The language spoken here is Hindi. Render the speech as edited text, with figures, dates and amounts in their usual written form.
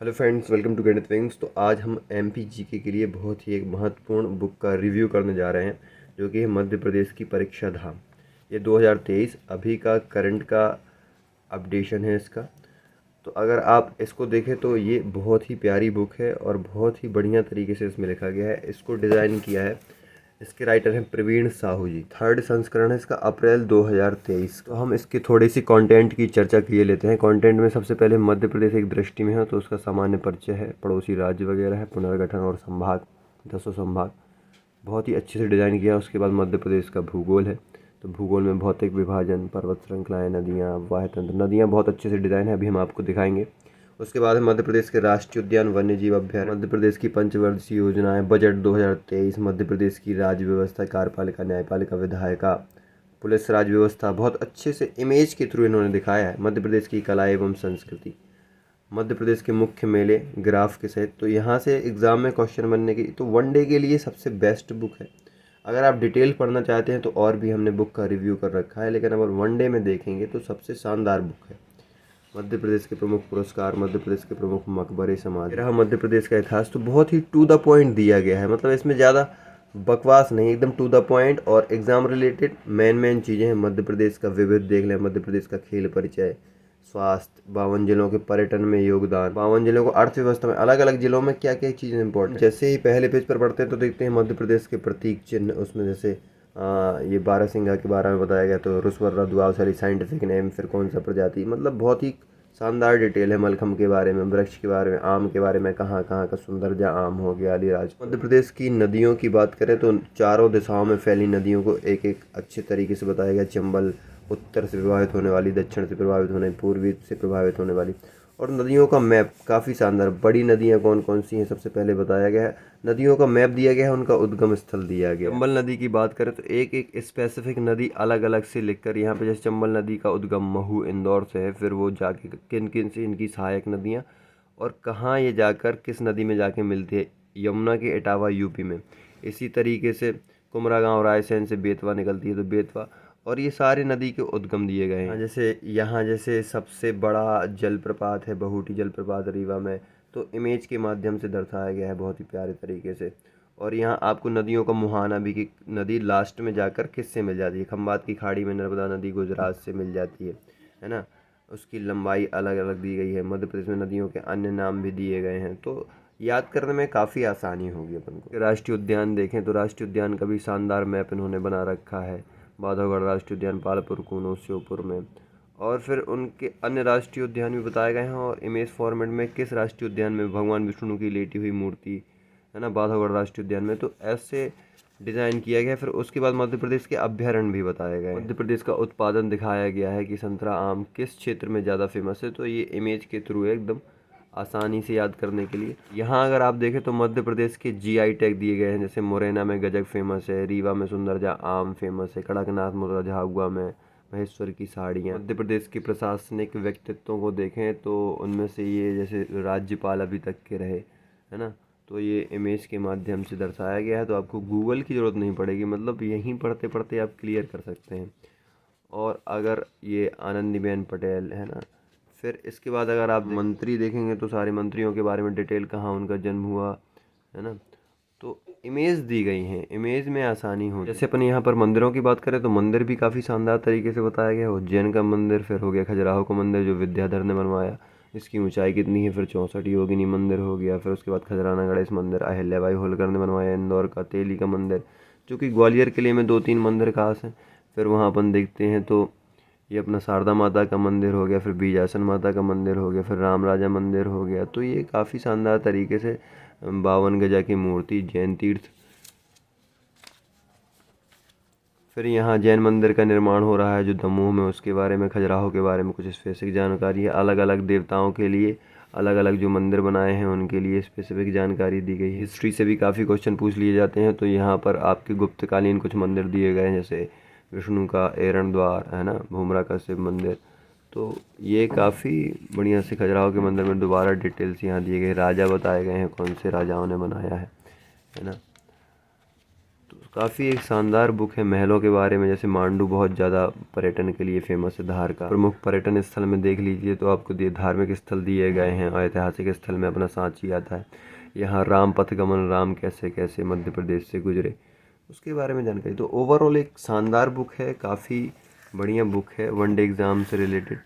हेलो फ्रेंड्स, वेलकम टू गणित विंग्स। तो आज हम एमपी जीके के लिए बहुत ही एक महत्वपूर्ण बुक का रिव्यू करने जा रहे हैं, जो कि है मध्य प्रदेश की परीक्षा धाम। ये 2023 अभी का करंट का अपडेशन है इसका। तो अगर आप इसको देखें तो ये बहुत ही प्यारी बुक है और बहुत ही बढ़िया तरीके से इसमें लिखा गया है। इसको डिज़ाइन किया है, इसके राइटर हैं प्रवीण साहू जी। थर्ड संस्करण है इसका, अप्रैल 2023। तो हम इसके थोड़ी सी कंटेंट की चर्चा किए लेते हैं। कंटेंट में सबसे पहले मध्य प्रदेश एक दृष्टि में है तो उसका सामान्य परिचय है, पड़ोसी राज्य वगैरह है, पुनर्गठन और संभाग, 10 संभाग बहुत ही अच्छे से डिज़ाइन किया। उसके बाद मध्य प्रदेश का भूगोल है, तो भूगोल में भौतिक विभाजन, पर्वत श्रृंखलाएँ, नदियाँ, वाह्य तंत्र, नदियाँ बहुत अच्छे से डिज़ाइन है, अभी हम आपको दिखाएंगे। उसके बाद है मध्य प्रदेश के राष्ट्रीय उद्यान, वन्य जीव अभ्यारण्य, मध्य प्रदेश की पंचवर्षीय योजनाएं, बजट 2023, मध्य प्रदेश की राज्य व्यवस्था, कार्यपालिका, न्यायपालिका, विधायिका, पुलिस राज व्यवस्था बहुत अच्छे से इमेज के थ्रू इन्होंने दिखाया है। मध्य प्रदेश की कला एवं संस्कृति, मध्य प्रदेश के मुख्य मेले ग्राफ के सहित। तो यहाँ से एग्ज़ाम में क्वेश्चन बनने की, तो वन डे के लिए सबसे बेस्ट बुक है। अगर आप डिटेल पढ़ना चाहते हैं तो और भी हमने बुक का रिव्यू कर रखा है, लेकिन अगर वन डे में देखेंगे तो सबसे शानदार बुक है। मध्य प्रदेश के प्रमुख पुरस्कार, मध्य प्रदेश के प्रमुख मकबरे, समाधि, रहा मध्य प्रदेश का इतिहास। तो बहुत ही टू द पॉइंट दिया गया है, मतलब इसमें ज़्यादा बकवास नहीं, एकदम टू द पॉइंट और एग्जाम रिलेटेड मेन चीज़ें हैं। मध्य प्रदेश का विविध देख लें, मध्य प्रदेश का खेल परिचय, स्वास्थ्य, 52 जिलों के पर्यटन में योगदान, 52 जिलों को अर्थव्यवस्था में, अलग अलग जिलों में क्या क्या चीज़ें इंपॉर्टेंट। जैसे ही पहले पेज पर पढ़ते हैं तो देखते हैं मध्य प्रदेश के प्रतीक चिन्ह, उसमें जैसे ये बारहसिंगा के बारे में बताया गया, तो रुस्वररा दुआवसली साइंटिफिक नेम, फिर कौन सा प्रजाति, मतलब बहुत ही शानदार डिटेल है। मलखम के बारे में, वृक्ष के बारे में, आम के बारे में, कहाँ कहाँ का सुंदरजा आम हो गया, अलीराज। मध्य प्रदेश की नदियों की बात करें तो चारों दिशाओं में फैली नदियों को एक एक अच्छे तरीके से बताया गया। चंबल उत्तर से प्रभावित होने वाली, दक्षिण से प्रभावित होने, पूर्वी से प्रभावित होने वाली, और नदियों का मैप काफ़ी शानदार। बड़ी नदियाँ कौन कौन सी हैं सबसे पहले बताया गया है, नदियों का मैप दिया गया है, उनका उद्गम स्थल दिया गया है। चंबल नदी की बात करें तो एक एक स्पेसिफिक नदी अलग अलग से लिखकर, यहाँ पे जैसे चंबल नदी का उद्गम महू इंदौर से है, फिर वो जाके किन किन से इनकी सहायक नदियाँ और कहाँ ये जाकर किस नदी में जाके मिलती है, यमुना के इटावा यूपी में। इसी तरीके से कुमरागांव रायसेन से बेतवा निकलती है, तो बेतवा, और ये सारे नदी के उद्गम दिए गए हैं। जैसे यहाँ जैसे सबसे बड़ा जलप्रपात है बहुटी जलप्रपात रीवा में, तो इमेज के माध्यम से दर्शाया गया है बहुत ही प्यारे तरीके से। और यहाँ आपको नदियों का मुहाना भी, कि नदी लास्ट में जाकर किससे मिल जाती है। खंबात की खाड़ी में नर्मदा नदी गुजरात से मिल जाती है ना, उसकी लंबाई अलग अलग दी गई है। मध्य प्रदेश में नदियों के अन्य नाम भी दिए गए हैं, तो याद करने में काफ़ी आसानी होगी अपन को। राष्ट्रीय उद्यान देखें तो राष्ट्रीय उद्यान का भी शानदार मैप इन्होंने बना रखा है। बांधवगढ़ राष्ट्रीय उद्यान, पालपुर, कूनो, श्योपुर में, और फिर उनके अन्य राष्ट्रीय उद्यान भी बताए गए हैं। और इमेज फॉर्मेट में किस राष्ट्रीय उद्यान में भगवान विष्णु की लेटी हुई मूर्ति है ना, बांधवगढ़ राष्ट्रीय उद्यान में, तो ऐसे डिज़ाइन किया गया। फिर उसके बाद मध्य प्रदेश के अभ्यारण्य भी बताए गए। मध्य प्रदेश का उत्पादन दिखाया गया है कि संतरा, आम किस क्षेत्र में ज़्यादा फेमस है, तो ये इमेज के थ्रू एकदम आसानी से याद करने के लिए। यहाँ अगर आप देखें तो मध्य प्रदेश के जीआई टैग दिए गए हैं, जैसे मुरैना में गजक फेमस है, रीवा में सुंदरजा आम फेमस है, कड़कनाथ मुरझाउआ में महेश्वर की साड़ियाँ। मध्य प्रदेश के प्रशासनिक व्यक्तित्वों को देखें तो उनमें से ये जैसे राज्यपाल अभी तक के रहे है ना, तो ये इमेज के माध्यम से दर्शाया गया है। तो आपको गूगल की ज़रूरत नहीं पड़ेगी, मतलब यहीं पढ़ते पढ़ते आप क्लियर कर सकते हैं। और अगर ये आनंदीबेन पटेल है ना, फिर इसके बाद अगर आप मंत्री देखेंगे तो सारे मंत्रियों के बारे में डिटेल, कहाँ उनका जन्म हुआ है ना, तो इमेज दी गई हैं, इमेज में आसानी हो। जैसे अपन यहाँ पर मंदिरों की बात करें तो मंदिर भी काफ़ी शानदार तरीके से बताया गया है। उज्जैन का मंदिर, फिर हो गया खजुराहो का मंदिर जो विद्याधर ने बनवाया, इसकी ऊंचाई कितनी है, फिर 64 योगिनी मंदिर हो गया, फिर उसके बाद खजराना गणेश मंदिर अहिल्याबाई होलकर ने बनवाया। इंदौर का तेली का मंदिर, जो कि ग्वालियर किले में 2-3 मंदिर खास हैं। फिर वहाँ अपन देखते हैं तो ये अपना शारदा माता का मंदिर हो गया, फिर बीजासन माता का मंदिर हो गया, फिर राम राजा मंदिर हो गया। तो ये काफ़ी शानदार तरीके से 52 गजा की मूर्ति, जैन तीर्थ, फिर यहाँ जैन मंदिर का निर्माण हो रहा है जो दमोह में, उसके बारे में, खजुराहो के बारे में कुछ स्पेसिफिक जानकारी है। अलग अलग देवताओं के लिए अलग अलग जो मंदिर बनाए हैं उनके लिए स्पेसिफिक जानकारी दी गई है। हिस्ट्री से भी काफ़ी क्वेश्चन पूछ लिए जाते हैं, तो यहाँ पर आपके गुप्तकालीन कुछ मंदिर दिए गए हैं, जैसे विष्णु का एरण द्वार है ना, भूमरा का शिव मंदिर। तो ये काफ़ी बढ़िया से खजुराहो के मंदिर में दोबारा डिटेल्स यहाँ दिए गए, राजा बताए गए हैं कौन से राजाओं ने बनाया है ना। तो काफ़ी एक शानदार बुक है महलों के बारे में। जैसे मांडू बहुत ज़्यादा पर्यटन के लिए फेमस है, धार का प्रमुख पर्यटन स्थल में देख लीजिए तो आपको धार्मिक स्थल दिए गए हैं और ऐतिहासिक स्थल में अपना सांची आता है। यहाँ राम पथगमन, राम कैसे कैसे मध्य प्रदेश से गुजरे, उसके बारे में जानकारी। तो ओवरऑल एक शानदार बुक है, काफ़ी बढ़िया बुक है, वनडे एग्ज़ाम से रिलेटेड।